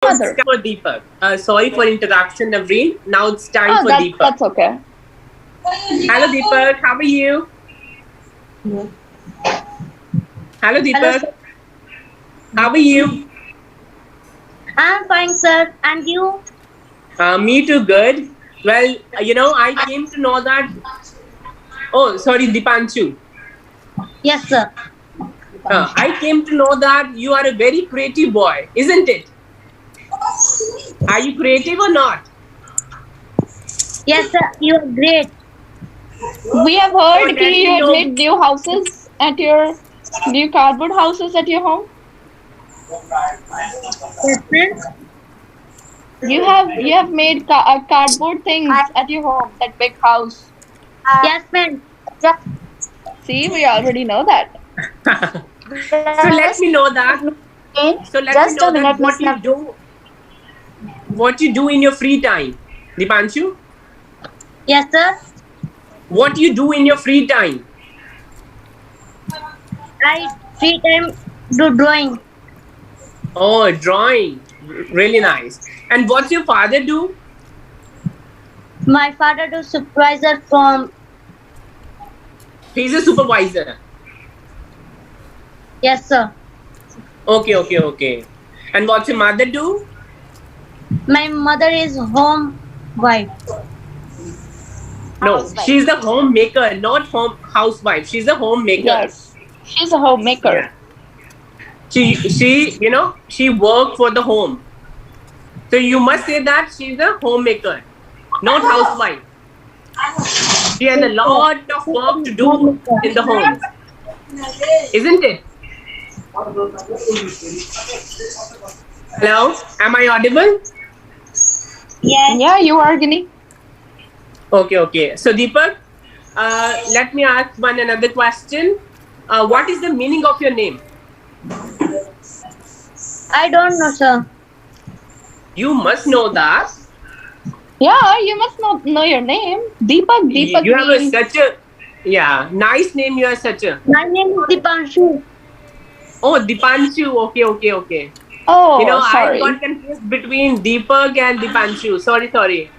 Mother. for Deepak. Sorry for interruption, Navreen. Now it's time Oh, for Deepak. that's okay. Hello, Deepak. How are you? Hello, Hello, Deepak. sir. How are you? I'm fine, sir. And you? Me too, good. Well, I came to know that. Oh, sorry, Dipanshu. Yes, sir. I came to know that you are a very creative boy, isn't it? Are you creative or not? Yes, sir. You are great. We have Oh, heard let ki you me had know. made new houses at your new cardboard houses at your home. Yes, sir. You have made cardboard things at your home, that big house. Yes, ma'am. See, we already know that. So let me know that. So let me Just know a that minute, Miss Nav. what you do in your free time, Dipanshu. Yes, sir. What you do in your free time? I free time do drawing. Oh, drawing. Really nice. And what's your father do? My father do supervisor from. He's a supervisor. Yes, sir. Okay, okay, okay. And what's your mother do? My mother is home wife. No, she's the homemaker, not home housewife. She's a homemaker. Yes, she's a homemaker. Yeah. She work for the home. So you must say that she's a homemaker, not housewife. She has a Yes, sir. lot of work to do Homemaker. in the homes, isn't it? Hello, am I audible? Yes. Yeah, you are, Gini. Okay, okay. So Deepak, let me ask one another question. What is the meaning of your name? I don't know, sir. You must know that. Yeah, you must know your name. Deepak. Deepak You have means. such a nice name. You are such a My name is Dipanshu. Dipanshu. Okay, okay, okay. Oh, I sorry. got confused between Deepak and Dipanshu. Sorry, sorry.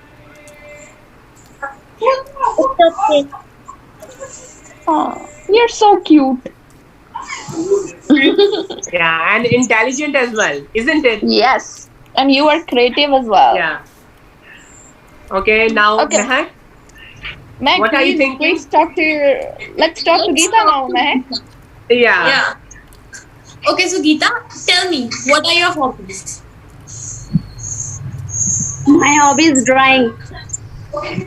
It's okay. Oh, you're so cute. Yeah, and intelligent as well, isn't it? Yes, and you are creative as well. Yeah. Okay, now Okay, Mehak, Meg, what are you please thinking? talk to your. Let's talk to Geeta now, Meg. Yeah. Yeah. Okay, so Geeta, tell me, what are your hobbies? My hobby is drawing.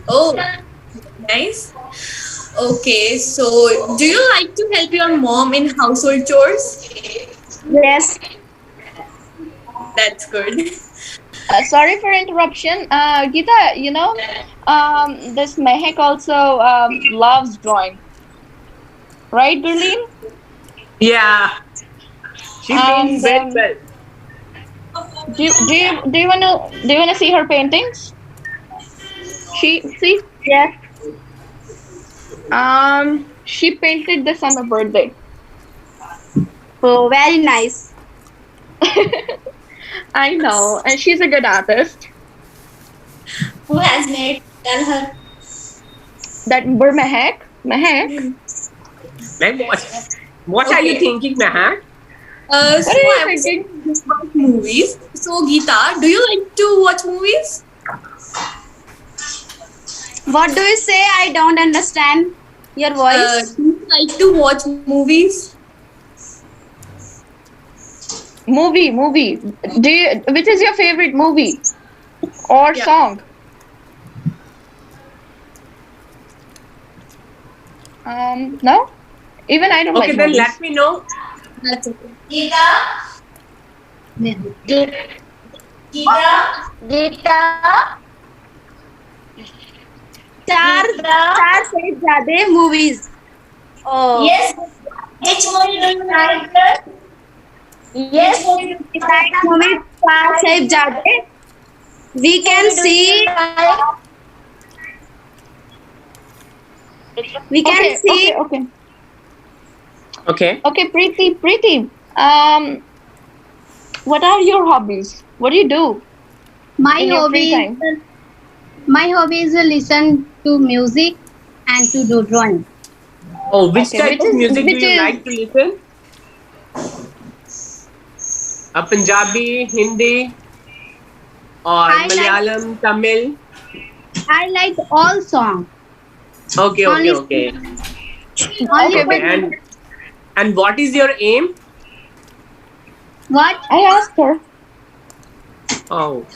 Oh, nice. Okay, so do you like to help your mom in household chores? Yes. That's good. Sorry for interruption. Geeta, this Mehak also loves drawing, right, Gurleen? Yeah. She paints And very well. do you wanna see her paintings? See, Yes. she painted this on her birthday. Oh, very nice. I know, and she's a good artist. Who has made? Tell her. That were Mehak. Like, what are you Okay. thinking, Mehak? So What are you I was thinking? talking about movies. So Geeta, do you like to watch movies? What do you say? I don't understand your voice. Do you like to watch movies? Movie. Which is your favorite movie or Yeah. song? No. Even I don't Okay, like then movies. let me know. That's okay. Gita. चार से ज्यादा movies. Oh. Yes. Which movie do you like? Yes. Like movie चार से ज्यादा. We can see. We can Okay, see. Okay. Okay, Preeti. What are your hobbies? What do you do My in your free hobby time? is my hobby is to listen to music and to do drawing. Oh, which Okay, type of music do which you is like to listen? Punjabi, Hindi, or I like Malayalam, Tamil? I like all songs. Okay, okay, Only okay, only okay, for okay. but And what is your aim? what? I asked her. Oh,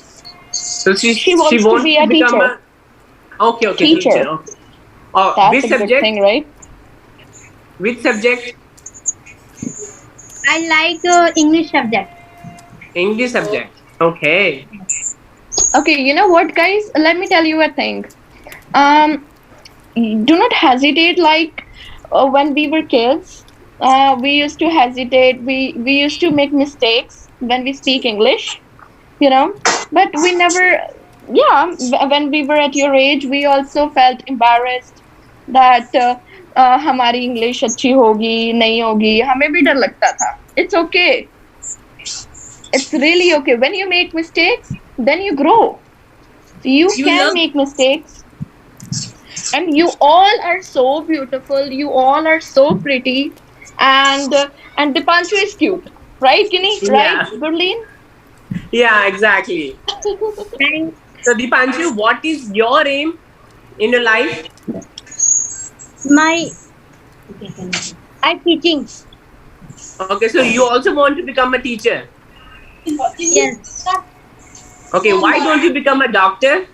so She she wants to wants be to a become teacher. a okay teacher. Teacher. Okay. Oh, That's which a good subject? thing, right? Which subject? I like English subject. English subject. Okay. Okay, you know what, guys? Let me tell you a thing. Um, do not hesitate. Like when we were kids, we used to hesitate. We used to make mistakes when we speak English. You know, but we never. Yeah, when we were at your age, we also felt embarrassed that हमारी English अच्छी होगी नहीं होगी हमें भी डर लगता था. It's okay. It's really okay. When you make mistakes, then you grow. You You can love make mistakes, and you all are so beautiful. You all are so pretty, and Dipanshu is cute, right, Kini? Right, Yeah. Gurleen? Yeah, exactly. And So Dipanshu, what is your aim in your life? my I teaching. Okay, so you also want to become a teacher. Yes. Okay, why don't you become a doctor?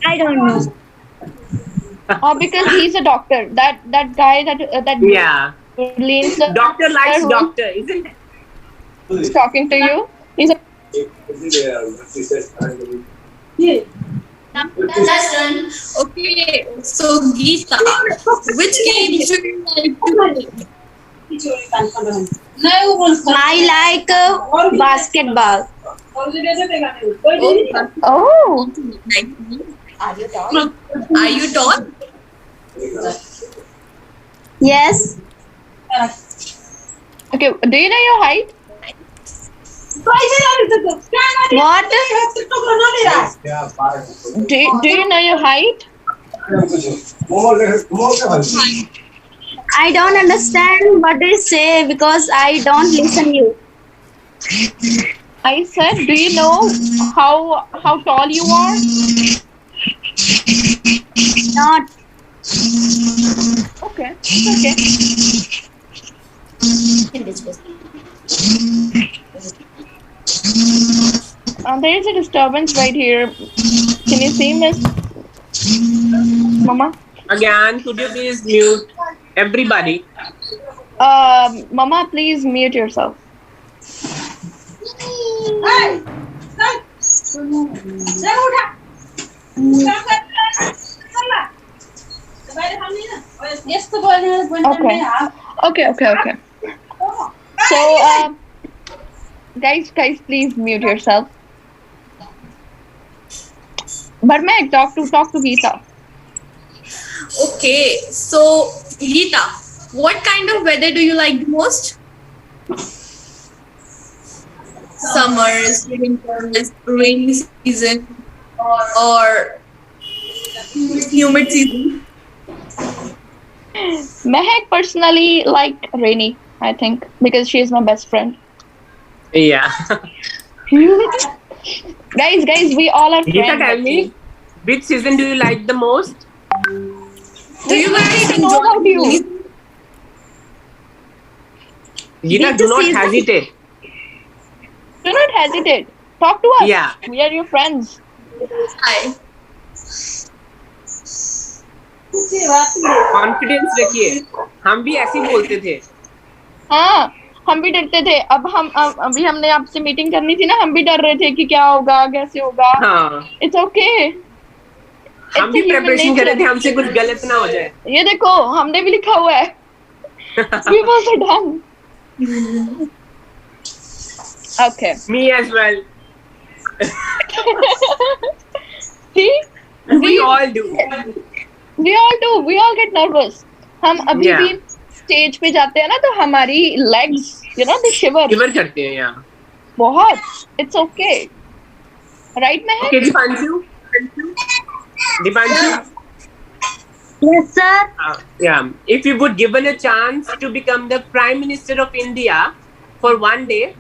I don't know. Because he's a doctor. That guy that Yeah. Gurleen sir Doctor who likes is doctor, isn't it? talking to you. He's a that's done. Okay, so Geeta, which game do you like to play? I like basketball. oh. Are you tall? Yes. Okay. Do you know your height? What? Do you know your height? I don't understand what they say because I don't listen you. I said, do you know how tall you are? Not. Okay. It's okay. There is a disturbance right here. Can you see, Miss Mama? Again, could you please mute everybody? Mama, please mute yourself. Okay. So, guys, please mute yourself. Barmek, talk to Geeta. Okay, so Geeta, what kind of weather do you like the most? Summers, winters, rainy season, or humid season? Mehak personally like rainy, I think, because she is my best friend. Yeah. guys, we all are Geeta, friends. tell me, which season do you like the most? Do you guys I know about you. enjoy? Geeta, do not hesitate. Do not hesitate. Talk to us. Yeah. We are your friends. Hi. Confidence रखिए हम भी ऐसे ही बोलते थे हाँ हम भी डरते थे अब अभी हमने आपसे मीटिंग करनी थी ना हम भी डर रहे थे कि क्या होगा कैसे होगा हाँ इट्स ओके हम भी प्रिपरेशन कर रहे थे हमसे कुछ गलत ना हो जाए ये देखो हमने भी लिखा हुआ है we've also done okay me as well see we all do we all get nervous हम अभी Yeah. भी स्टेज पे जाते हैं ना तो हमारी legs You know, they shiver. शिवर करते हैं यहाँ. बहुत. It's okay. Right, Mehak? Okay, Dipanshu. Dipanshu. Yes, sir. Yeah. If you would given a chance to become the Prime Minister of India for one day,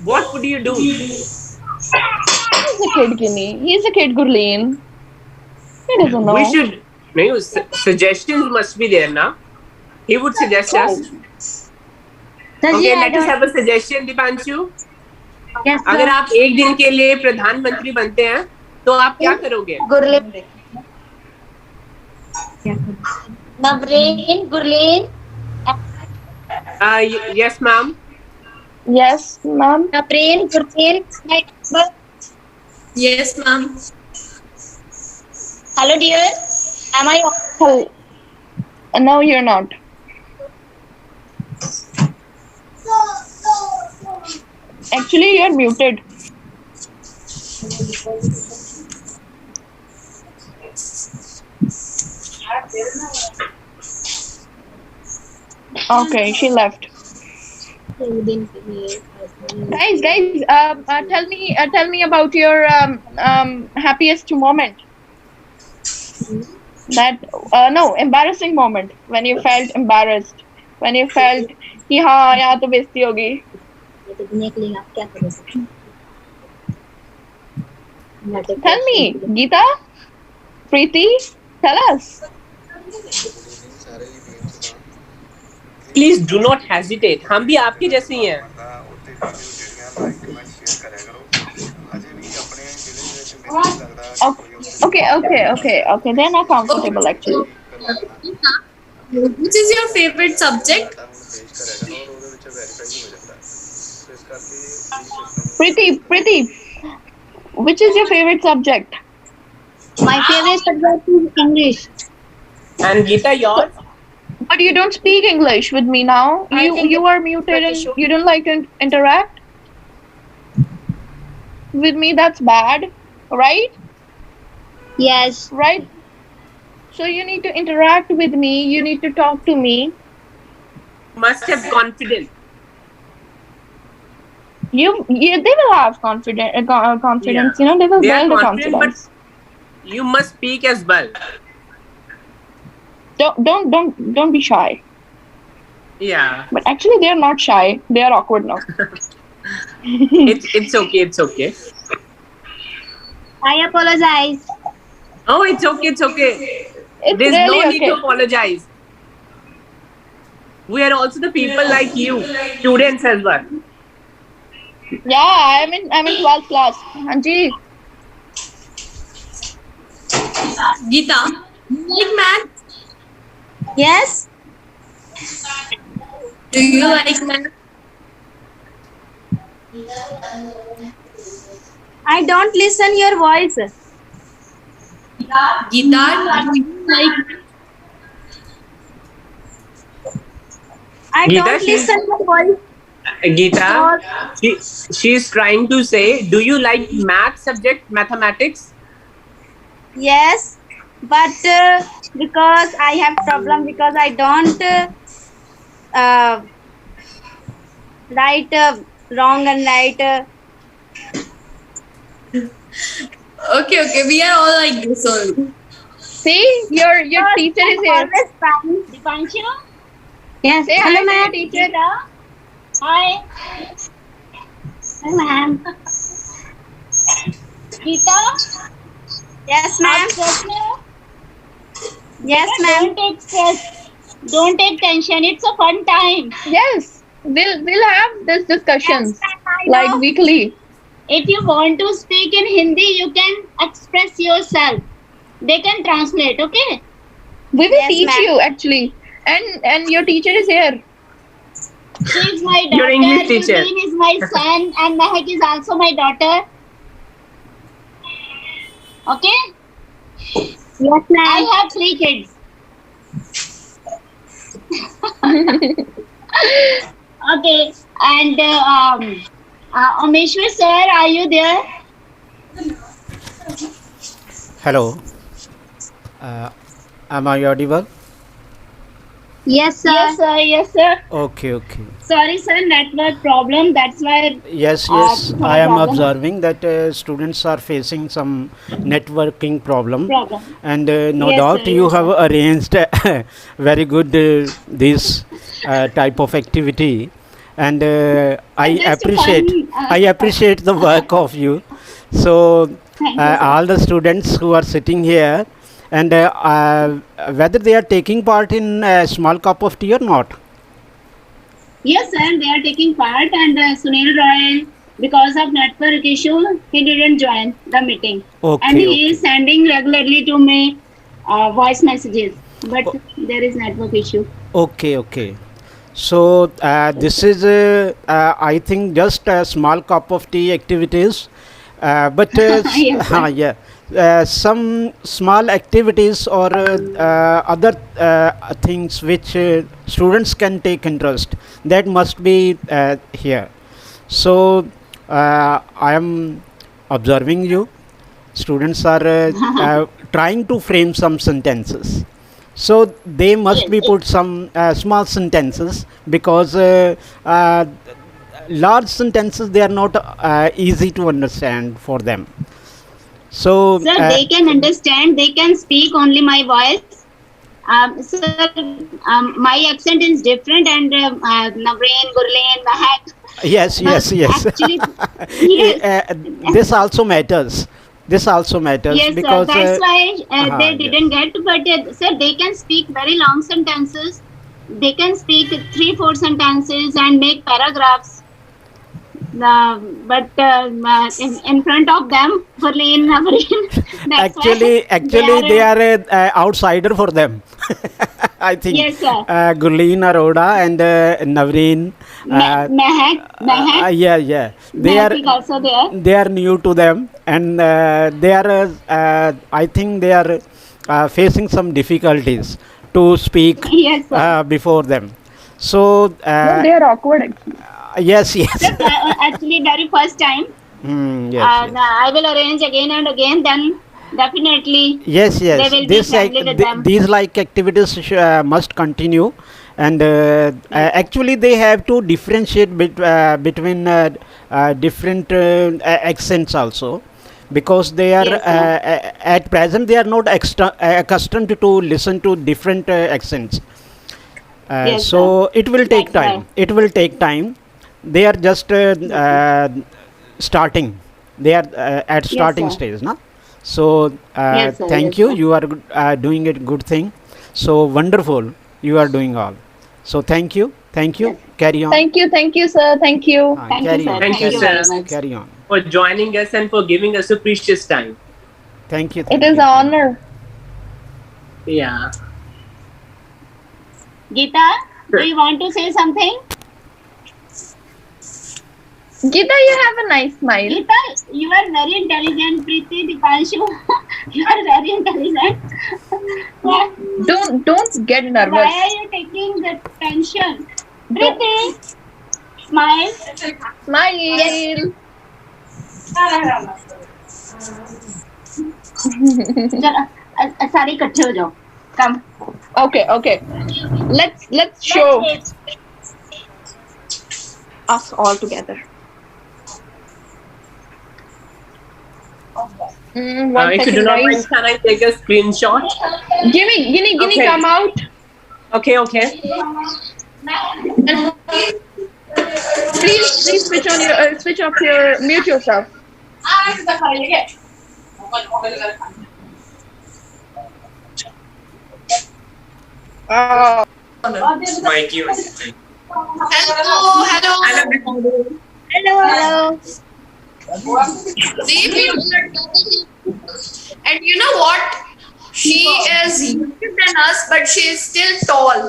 what would you do? He's a kid, Ginny. He's a kid, Gurleen. He doesn't know. We should. No, suggestions must be there now. He would suggest us. Sir, Okay, I let us don't. have a suggestion, Dipanshu. Yes, अगर sir. आप एक दिन के लिए प्रधानमंत्री बनते हैं तो आप क्या करोगे? Gurleen. Navreen, Gurleen. Yes, ma'am. Yes, ma'am. Navreen, Gurleen. Yes, ma'am. Hello, dear. Am I? Hell, no, you're not. Actually, you're muted. Okay, she left. Guys, tell me about your happiest moment. That no, embarrassing moment when you felt embarrassed, when you felt कि हाँ यहाँ तो बेइज्जती होगी. Tell me, Geeta, Preeti, tell us. Please do not hesitate. हम भी आपके जैसे ही हैं. Okay. They're not comfortable actually. Which is your favorite subject? Preeti, which is your favorite subject? My favorite subject is English. And Geeta, yours? But you don't speak English with me now. I think You are muted and issue. you don't like to interact with me. That's bad, right? Yes. Right. So you need to interact with me. You need to talk to me. Must have confidence. They will have confidence. Yeah. You know, they will They are build a confident, confidence. You must speak as well. Don't be shy. Yeah. But actually, they are not shy. They are awkward now. It's okay. It's okay. I apologize. Oh, it's okay. It's okay. It's There's really no need okay. to apologize. We are also the people like you, students as well. Yeah, I'm in 12th class. Anji, Geeta, you like math? Yes. Do you like math? I don't listen your voice. Geeta, do you like I Geeta, don't she's- listen your voice. Geeta, she's trying to say, do you like math subject, mathematics? Yes, but because I have problem because I don't write wrong and right. Okay, we are all like this only. see, your teacher is here. Always fine. Dipanshu, Yes. Say Hello, hi to your ma'am. teacher. hi. Hi, ma'am. Geeta, Yes, आप ma'am. stress में हो? Yes, ma'am. Don't take stress. Don't take tension. It's a fun time. Yes, we'll have this discussions Yes, ma'am, I like know. weekly. If you want to speak in Hindi, you can express yourself. They can translate, okay? We will Yes, teach ma'am. you actually, and your teacher is here. She is my daughter. Your English teacher. Yulin is my son, and Mehak is also my daughter. Okay? Yes, I ma'am. have 3 kids. Okay, and Ameshwar sir, are you there? Hello. Am I audible? Yes, sir. Yes, sir. Yes, sir. Okay, okay. Sorry, sir. Network problem. That's why. Yes, yes, I Thoda am problem. observing that students are facing some networking problem, Problem. and no Yes, sir. doubt you Yes, have sir. arranged very good this type of activity, and Just a fun. I appreciate the work of you. So Thank you, sir. all the students who are sitting here, and whether they are taking part in a small cup of tea or not. Yes, sir. They are taking part, and Sunil Royal, because of network issue, he didn't join the meeting, and Okay, he okay. is sending regularly to me voice messages. But O- there is network issue. Okay, okay. So this is, I think, just a small cup of tea activities, but Yes, sir. yeah, some small activities or other things which students can take interest, that must be here. So I am observing you. Students are trying to frame some sentences, so they must Yes. be put some small sentences, because large sentences, they are not easy to understand for them. So Sir, they can understand. They can speak only my voice. Sir, my accent is different, and Naveen, Gurleen, Mahak. yes, yes, yes. Actually, yes, This also matters. This also matters yes, sir. because That's why they yes. didn't get. But sir, they can speak very long sentences. They can speak three, four sentences and make paragraphs. But in front of them, Gurleen, Naveen. That's why Actually, they are a outsider for them. I think Yes, sir. Gurleen Aroda and Navreen. Mahak. Yeah, yeah. Mahak is also there. They are new to them, and they are. I think they are facing some difficulties to speak Yes, sir. before them. So No, they are awkward actually. yes, yes. Just, actually, very first time. Yes, yes. I will arrange again and again. Then definitely Yes, they yes. will be friendly with them. These like activities must continue, and actually they have to differentiate between different accents also, because they are Yes, sir. at present they are not accustomed to listen to different accents. Yes, So it will take That's time. why. It will take time. They are just starting. They are at starting sir. stage, na? So Yes, sir. thank Yes, you. sir. You are doing a good thing. So wonderful. You are doing all. So thank you. Thank you. Carry on. Thank you, sir. Thank you. Thank you, Carry sir. on. Thank you, Thank you sir. very much. Carry on. For joining us and for giving us a precious time. Thank you. It Thank is you. an honor. Yeah. Geeta, do you want to say something? Geeta, you have a nice smile. Geeta, you are very intelligent. Preeti, Dipanshu, you are very intelligent. Why Don't get why nervous. are you taking the tension? Preeti, smile. Smile. जरा सारे इकट्ठे हो जाओ. Come. Okay. Let's show us all together. One If you do second, not mind, guys. can I take a screenshot? Ginny, Okay. come out. Okay. Please switch off your mute yourself. Oh, Hello. See, people are talking. And you know what? She is younger than us, but she is still tall.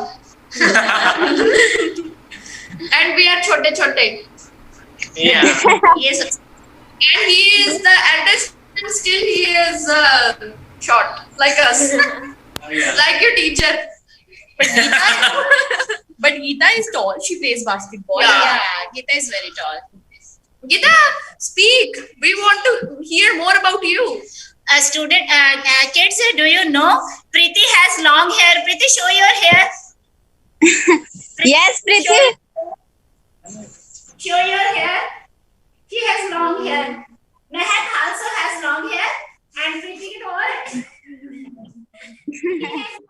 And we are chote chote. Yeah. Yes. And he is the eldest, and still he is short, like us. Like your teacher. But Geeta, but Geeta is tall. She plays basketball. Yeah, Geeta is very tall. Geeta, speak. We want to hear more about you. Kids, do you know Preeti has long hair? Preeti, show your hair. Yes, Preeti. Show your hair. She has long hair. Mehak also has long hair. And Preeti Kaur. He has